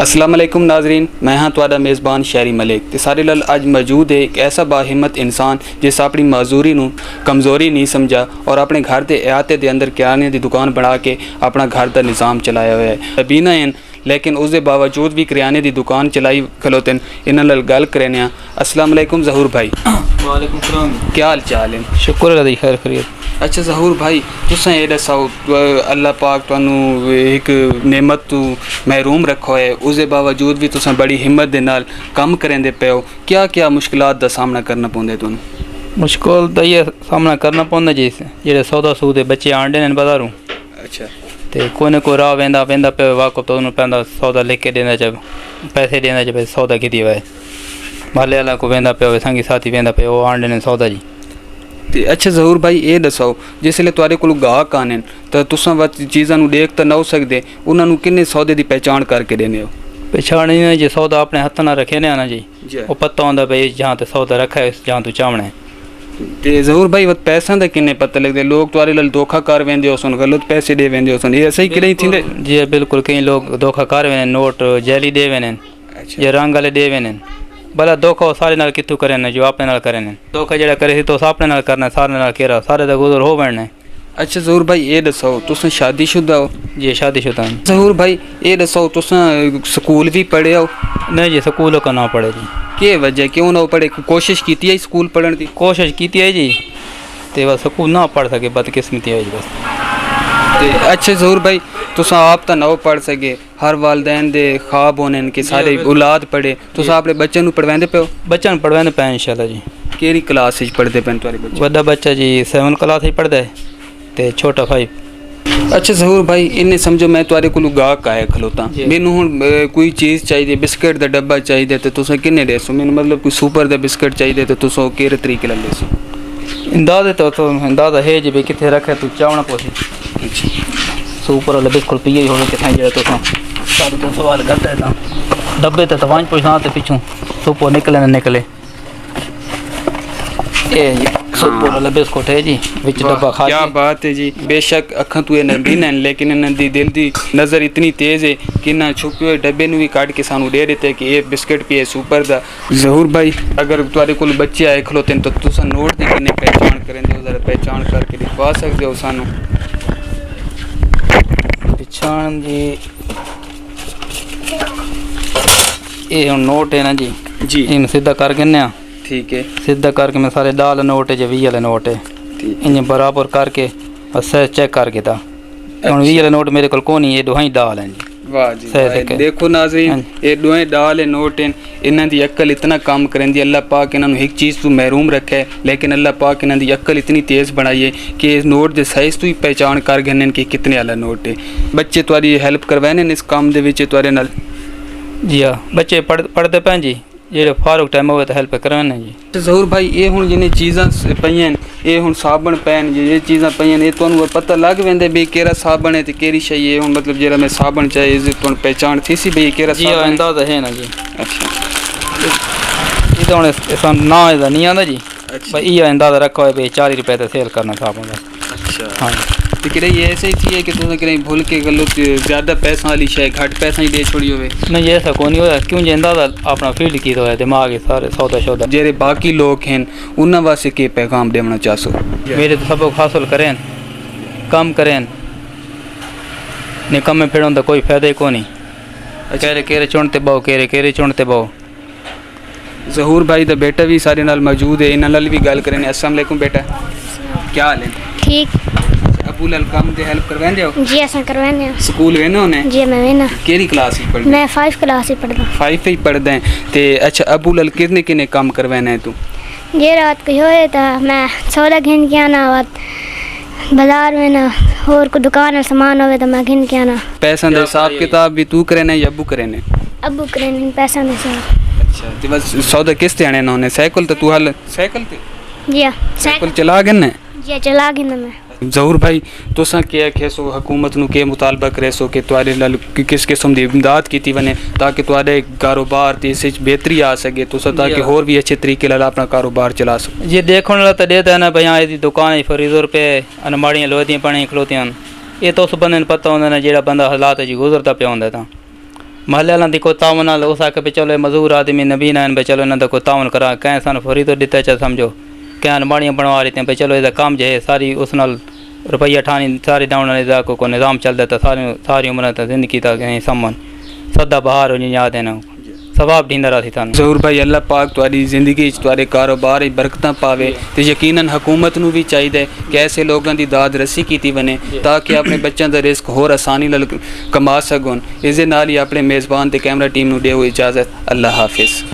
अस्सलाम वालेकुम नाजरीन, मैं हाँ तुहाडा मेज़बान शहरी मलिक ते सारे लाल अज मौजूद है एक ऐसा बाहिम्मत इंसान जिस अपनी मजदूरी नूं कमज़ोरी नहीं समझा और अपने घर के अहाते के अंदर किराने की दुकान बना के अपना घर का निज़ाम चलाया हुआ है। बीना हैं लेकिन उसके बावजूद भी किराने की दुकान चलाई खलोते इन्हां नाल गल करने। अस्सलाम वालेकुम ज़हूर भाई। वालेकुम सलाम। क्या हाल चाल है? शुक्र अल्लाह दी खैर खैरियत। अच्छा ज़हूर भाई, तुसें ये दसाओ अल्लाह पाक तुहानू एक नेमत तू महरूम रखो है, उसके बावजूद भी तुसें बड़ी हिम्मत दे नाल कम करेंदे पे हो। क्या क्या मुश्किलात दा सामना करना पौंदा तुहानू? मुश्किल तो ये सामना करना पौंदा जी जेह्ड़े सौदा सूद दे बच्चे आंडे ने बाजारों। अच्छा। ते कोई ना कोई राह वेंदा वेंदा पे वाकफ तो उन्होंने पैंदा सौदा लेके देना जब पैसे देना जब सौदा की हुआ है माले वाला को वेंदा पे संगी साथी वेंदा पे वो आंडे ने सौदा जी। ते अच्छा ज़हूर भाई ये दसाओ जिसले तुहाडे कोल गाहक आने तो तुसां वत चीज़ां नू देख तो ना हो सकदे, उन्हां नू किन्ने सौदे दी पहचान करके देने हो? पहचान ही जो सौदा अपने हथ ना रखे ना जी वो पता होंदा भाई जहाँ ते सौदा रखा है जहाँ तू चावना है। ते ज़हूर भाई वत पैसा दा किन्ने पता लगदे? लोग तुहाडे नाल धोखा कर वेंदे होसन, गलत पैसे दे वेंदे होसन, ये सही करें थींदे? जी बिल्कुल, कई लोग धोखा कर वेने, नोट जैली दे वेने या रंग वाले दे वेने। भला धोखा वो सारे नाल कितों करें जो अपने नाल करें। धोखा जेड़ा करे तो अपने नाल करना, सारे नाल केरा सारे दा गुजर हो बनना। अच्छा ज़हूर भाई ये दसाओ तुसें शादीशुदा हो? जी शादीशुदा हूं। ज़हूर भाई ये दसाओ तुसें स्कूल भी पढ़े हो? नहीं जी स्कूल का ना पढ़े जी। के वजह क्यों ना पढ़े? कोशिश की है स्कूल पढ़ने की? कोशिश की है जी ते बस स्कूल ना पढ़ सके, बदकिस्मती है जी बस। अच्छा ज़हूर भाई तुस आप तो ना पढ़ सके, हर वालदैन दे ख्वाब होने कि सारे औलाद पढ़े, तुस अपने बच्चे नू पढ़वांदे पे हो? बच्चा पढ़वांदे पे इंशाल्लाह जी। केड़ी क्लास विच पढ़दे पे तुहाडे बच्चे? बड़ा बच्चा जी 7 क्लास ही पढ़दा है ते छोटा 5। अच्छा ज़हूर भाई इन्हें समझो मैं तुहाडे कोल गाहक आया खलोता, मैनू हुण कोई चीज़ चाहिए, बिस्किट दा डब्बा चाहिए तो तुस किन्ने देसो? मैनू मतलब कोई सुपर दा बिस्किट चाहिए तो तुस केड़े तरीके नाल देसो? अंदाज़े तो अंदाज़ा है जी भाई किथे रखे तू चावना पोसी। अच्छा। सुपर वाला बिल्कुल पिए होने किथे जेड़ा तुसां सारे तो सवाल करता है ता डब्बे ते तवांज पुछना ते पिछू सुपर निकले ना निकले। ए जी सुपर वाला बिस्कुट है जी विच डब्बा खा। क्या बात है जी, बेशक अखां तू नंदीन हैं लेकिन इन्हां दी दिल दी नज़र इतनी तेज़ है कि इन्हां छुपे हुए डब्बे नू भी काट के सानू दे देते कि ये बिस्किट पिए सुपर दा। ज़हूर भाई अगर तुहाडे कोल बच्चे आए खलोते तो तुसां नोट दी किन्ने पहचान करेंदे हो? जरा पहचान करके दिखवा सकदे हो सानू? पहचान जी ये नोट है ना जी जी इन सीधा करके ना ठीक है सीधा करके मैं सारे डाल नोट है जो 20 वाले नोट है इन बराबर करके बस चेक करके था। हम 20 वाले नोट मेरे को कौन ही ये दोहाई डाल हैं जी। वाह जी वाह। देखो नाज़रीन ये दोए डाल नोट हैं, इन्हां दी अक्ल इतना काम करेंदी, अल्लाह पाक इन्हां एक चीज़ तो महरूम रखे है लेकिन अल्लाह पाक इन्हां दी अक्ल इतनी तेज़ बनाई है कि इस नोट के साइज़ तो ही पहचान कर गए कि कितने वाला नोट है। बच्चे तुहाडी हेल्प करवाने इस काम दे विच तुहाडे नाल? जी हाँ बच्चे पढ़ते पैन जी जेड़े फारूक टाइम हो तो हेल्प करवाने जी। ज़हूर भाई ये हुण जिन्हें चीज़ां पईयां ये हुण साबण पैन ये चीज़ां पईयां ये तुहानू पता लग वेंदे भी केड़ा साबण है ते केड़ी शै है? हुण मतलब जेड़ा मैं साबण चाहिए तुहानू पहचान थी सी भी केड़ा साबण? जी अंदाज़ा है ना जी। अच्छा ये तो हुण ना इहदा नहीं आंदा जी। अच्छा भाई ये अंदाज़ा रखा है भाई 40 रुपए ते सेल करना साबण दा। अच्छा हाँ तो कि ये ऐसे ही थी है कि तुसें कहीं भूल के गलत ज़्यादा पैसा वाली शै घट पैसा ही दे छोड़ी होवे? नहीं ऐसा कोई नहीं होया क्यों जे अंदाज़ा अपना फील्ड की तो है दिमाग सारे सौदा शौदा। जेरे बाकी लोग हैं उन्हां वास्ते के पैगाम देना चाहसो? मेरे तो सबक हासिल करें कम करें निकम्मे फिरों तो कोई फायदा ही को नहीं। केरे केरे चुनते बहु केरे केरे चुनते बहु। ज़हूर भाई दा बेटा भी सारे नाल मौजूद है, इन्हां नाल भी गल करें। अस्सलाम वालेकुम बेटा, क्या हाल है? ठीक। अबू लाल काम दे हेल्प करवांदे हो? जी असां करवाने हो। स्कूल वेने होने? जी मैं वेना। केड़ी क्लास ही पढ़दे? मैं 5 क्लास ही पढ़दा। 5 ही पढ़दा है ते अच्छा अबू लाल कितने किने काम करवाना है तू? ये रात को होए ता मैं सौदा घिन के आना वत बाजार में ना और को दुकान और सामान होवे तो मैं घिन के आना। पैसा दे हिसाब किताब भी तू करे ने या अबू करे ने? अबू करे ने पैसा नहीं सर। अच्छा ते बस सौदा किस ते आने ना होने? साइकिल तो तू हाल साइकिल ते? जी साइकिल चला गए ने? जी चला गए मैं। ज़हूर भाई तुसां क्या खेसो हुकूमत नू के मुतालबा करेसो कि तुहाडे नाल किस किस्म दी इमदाद कीती वने ताकि तुहाडे कारोबार ते इस विच बेहतरी आ सके तुसां ताकि होर भी अच्छे तरीके नाल अपना कारोबार चला सको? ये देखने वाला तो देता है ना भाई यहाँ दुकान फरीदों पे अलमाड़ियाँ लोहदियाँ पड़ियां खलोतियां ये तो उस बंदे ने पता होंदा ना जेड़ा बंदा हालात जी गुजरता पिया होंदा तां महल्ले वालों की कोई तावन नाल उस आके भी चलो मजदूर आदमी नबीन आन भी चलो इन्हों कोई तावन करा कैं सन फरी तो दिता चा समझो क्या बाड़ियाँ बनवा रही भाई चलो इसका काम जो है सारी उस नाल रुपया ठानी सारी डाउन को निज़ाम चलता तो सारी उम्र तो जिंदगी तक समन सदा बहार हो याद है ना सवाब ढींदा रही था ज़रूर भाई अल्लाह पाक तुहाडी ज़िंदगी तुहाडे कारोबार बरकतां पावे तो यकीनन हुकूमत नूं भी चाहिए कि ऐसे लोगों की दाद रसी की बने ताकि अपने बच्चों का रिस्क होर आसानी नाल कमा सकन। इस दे नाल ही अपने मेज़बान ते कैमरा टीम नूं देओ इजाज़त। अल्लाह हाफिज़।